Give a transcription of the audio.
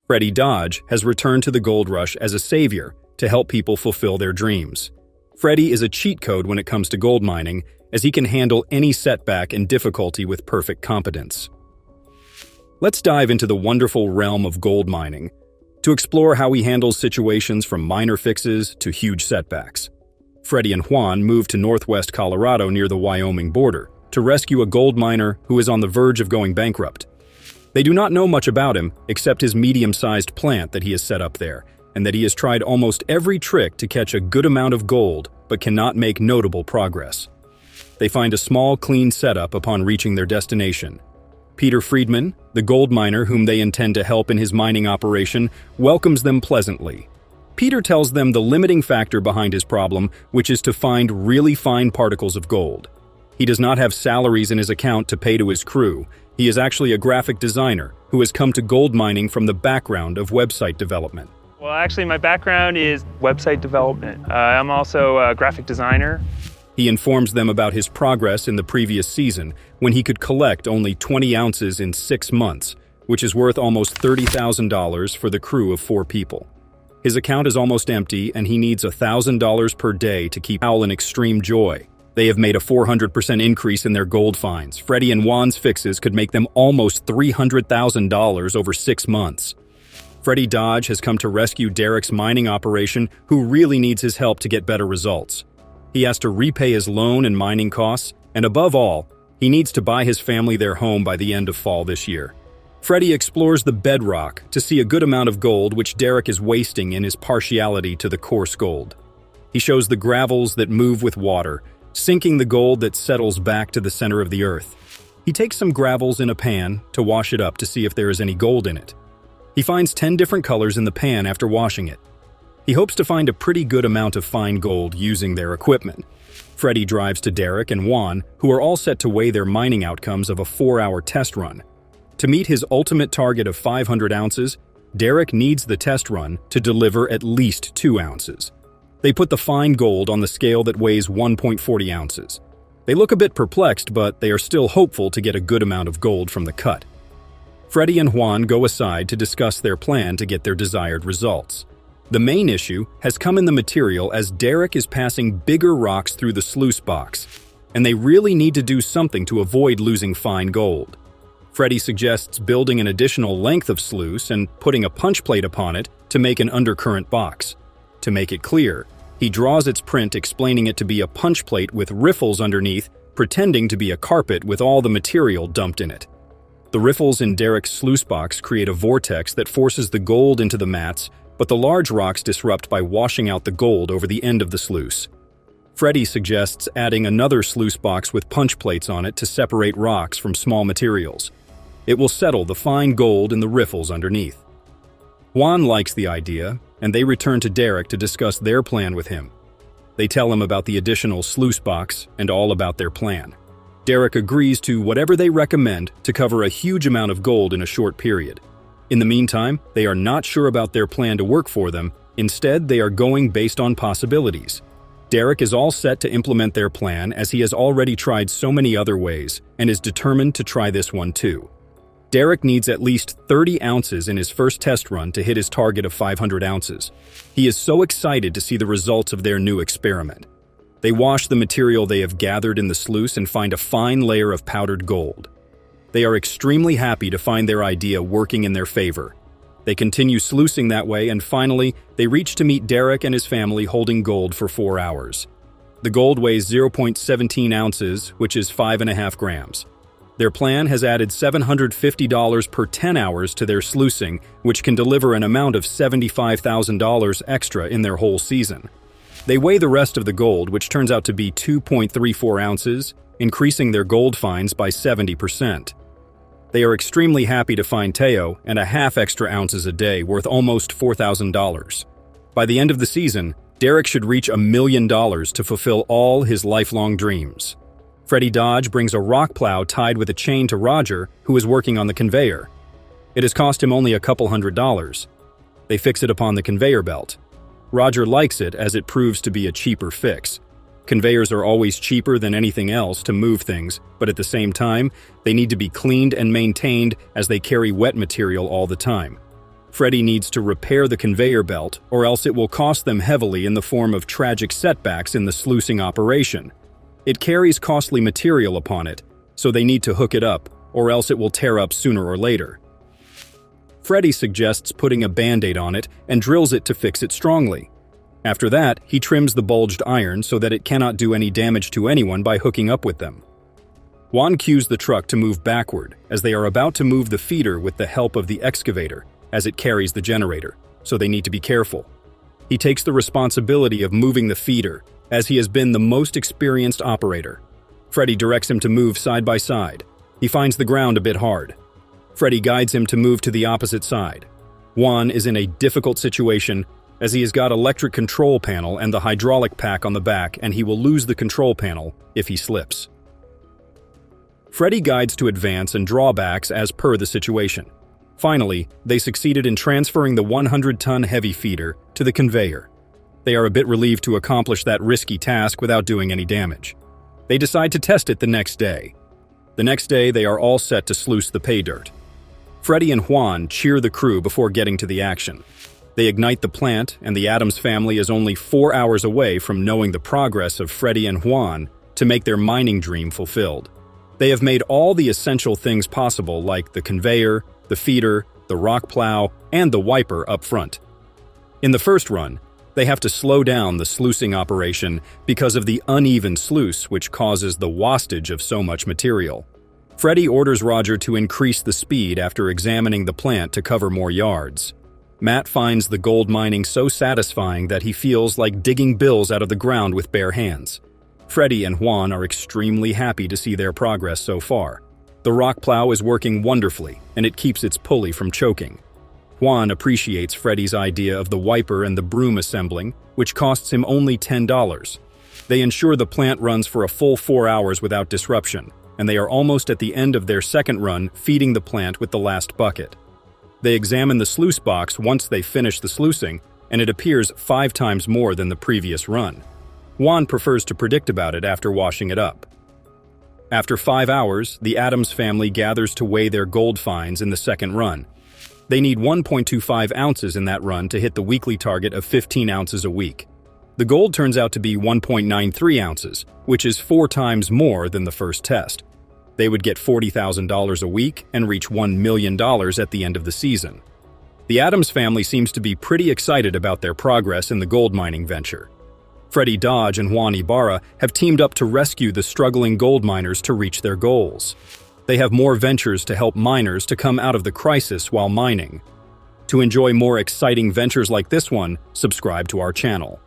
Freddy Dodge has returned to the gold rush as a savior to help people fulfill their dreams. Freddy is a cheat code when it comes to gold mining, as he can handle any setback and difficulty with perfect competence. Let's dive into the wonderful realm of gold mining to explore how he handles situations from minor fixes to huge setbacks. Freddy and Juan moved to northwest Colorado near the Wyoming border to rescue a gold miner who is on the verge of going bankrupt. They do not know much about him except his medium-sized plant that he has set up there, and that he has tried almost every trick to catch a good amount of gold but cannot make notable progress. They find a small, clean setup upon reaching their destination. Peter Friedman, the gold miner whom they intend to help in his mining operation, welcomes them pleasantly. Peter tells them the limiting factor behind his problem, which is to find really fine particles of gold. He does not have salaries in his account to pay to his crew. He is actually a graphic designer who has come to gold mining from the background of website development. Well, actually, my background is website development. I'm also a graphic designer. He informs them about his progress in the previous season, when he could collect only 20 ounces in 6 months, which is worth almost $30,000 for the crew of 4 people. His account is almost empty, and he needs $1,000 per day to keep Owl in extreme joy. They have made a 400% increase in their gold finds. Freddy and Juan's fixes could make them almost $300,000 over 6 months. Freddy Dodge has come to rescue Derek's mining operation, who really needs his help to get better results. He has to repay his loan and mining costs, and above all, he needs to buy his family their home by the end of fall this year. Freddy explores the bedrock to see a good amount of gold which Derek is wasting in his partiality to the coarse gold. He shows the gravels that move with water, sinking the gold that settles back to the center of the earth. He takes some gravels in a pan to wash it up to see if there is any gold in it. He finds 10 different colors in the pan after washing it. He hopes to find a pretty good amount of fine gold using their equipment. Freddy drives to Derek and Juan, who are all set to weigh their mining outcomes of a 4-hour test run. To meet his ultimate target of 500 ounces, Derek needs the test run to deliver at least 2 ounces. They put the fine gold on the scale that weighs 1.40 ounces. They look a bit perplexed, but they are still hopeful to get a good amount of gold from the cut. Freddy and Juan go aside to discuss their plan to get their desired results. The main issue has come in the material, as Derek is passing bigger rocks through the sluice box, and they really need to do something to avoid losing fine gold. Freddy suggests building an additional length of sluice and putting a punch plate upon it to make an undercurrent box. To make it clear, he draws its print explaining it to be a punch plate with riffles underneath, pretending to be a carpet with all the material dumped in it. The riffles in Derek's sluice box create a vortex that forces the gold into the mats, but the large rocks disrupt by washing out the gold over the end of the sluice. Freddy suggests adding another sluice box with punch plates on it to separate rocks from small materials. It will settle the fine gold in the riffles underneath. Juan likes the idea, and they return to Derek to discuss their plan with him. They tell him about the additional sluice box and all about their plan. Derek agrees to whatever they recommend to cover a huge amount of gold in a short period. In the meantime, they are not sure about their plan to work for them. Instead, they are going based on possibilities. Derek is all set to implement their plan, as he has already tried so many other ways and is determined to try this one too. Derek needs at least 30 ounces in his first test run to hit his target of 500 ounces. He is so excited to see the results of their new experiment. They wash the material they have gathered in the sluice and find a fine layer of powdered gold. They are extremely happy to find their idea working in their favor. They continue sluicing that way, and finally, they reach to meet Derek and his family holding gold for 4 hours. The gold weighs 0.17 ounces, which is 5.5 grams. Their plan has added $750 per 10 hours to their sluicing, which can deliver an amount of $75,000 extra in their whole season. They weigh the rest of the gold, which turns out to be 2.34 ounces, increasing their gold finds by 70%. They are extremely happy to find Teo and a half extra ounces a day, worth almost $4,000. By the end of the season, Derek should reach $1 million to fulfill all his lifelong dreams. Freddy Dodge brings a rock plow tied with a chain to Roger, who is working on the conveyor. It has cost him only a couple $100. They fix it upon the conveyor belt. Roger likes it, as it proves to be a cheaper fix. Conveyors are always cheaper than anything else to move things, but at the same time, they need to be cleaned and maintained, as they carry wet material all the time. Freddy needs to repair the conveyor belt, or else it will cost them heavily in the form of tragic setbacks in the sluicing operation. It carries costly material upon it, so they need to hook it up, or else it will tear up sooner or later. Freddy suggests putting a band-aid on it and drills it to fix it strongly. After that, he trims the bulged iron so that it cannot do any damage to anyone by hooking up with them. Juan cues the truck to move backward, as they are about to move the feeder with the help of the excavator, as it carries the generator, so they need to be careful. He takes the responsibility of moving the feeder, as he has been the most experienced operator. Freddy directs him to move side by side. He finds the ground a bit hard. Freddy guides him to move to the opposite side. Juan is in a difficult situation, as he has got electric control panel and the hydraulic pack on the back, and he will lose the control panel if he slips. Freddy guides to advance and drawbacks as per the situation. Finally, they succeeded in transferring the 100-ton heavy feeder to the conveyor. They are a bit relieved to accomplish that risky task without doing any damage. They decide to test it the next day. The next day, they are all set to sluice the pay dirt. Freddy and Juan cheer the crew before getting to the action. They ignite the plant, and the Addams family is only 4 hours away from knowing the progress of Freddy and Juan to make their mining dream fulfilled. They have made all the essential things possible, like the conveyor, the feeder, the rock plow, and the wiper up front. In the first run, they have to slow down the sluicing operation because of the uneven sluice, which causes the wastage of so much material. Freddy orders Roger to increase the speed after examining the plant to cover more yards. Matt finds the gold mining so satisfying that he feels like digging bills out of the ground with bare hands. Freddy and Juan are extremely happy to see their progress so far. The rock plow is working wonderfully, and it keeps its pulley from choking. Juan appreciates Freddy's idea of the wiper and the broom assembling, which costs him only $10. They ensure the plant runs for a full 4 hours without disruption, and they are almost at the end of their second run feeding the plant with the last bucket. They examine the sluice box once they finish the sluicing, and it appears 5 times more than the previous run. Juan prefers to predict about it after washing it up. After 5 hours, the Addams family gathers to weigh their gold finds in the second run. They need 1.25 ounces in that run to hit the weekly target of 15 ounces a week. The gold turns out to be 1.93 ounces, which is 4 times more than the first test. They would get $40,000 a week and reach $1 million at the end of the season. The Addams family seems to be pretty excited about their progress in the gold mining venture. Freddy Dodge and Juan Ibarra have teamed up to rescue the struggling gold miners to reach their goals. They have more ventures to help miners to come out of the crisis while mining. To enjoy more exciting ventures like this one, subscribe to our channel.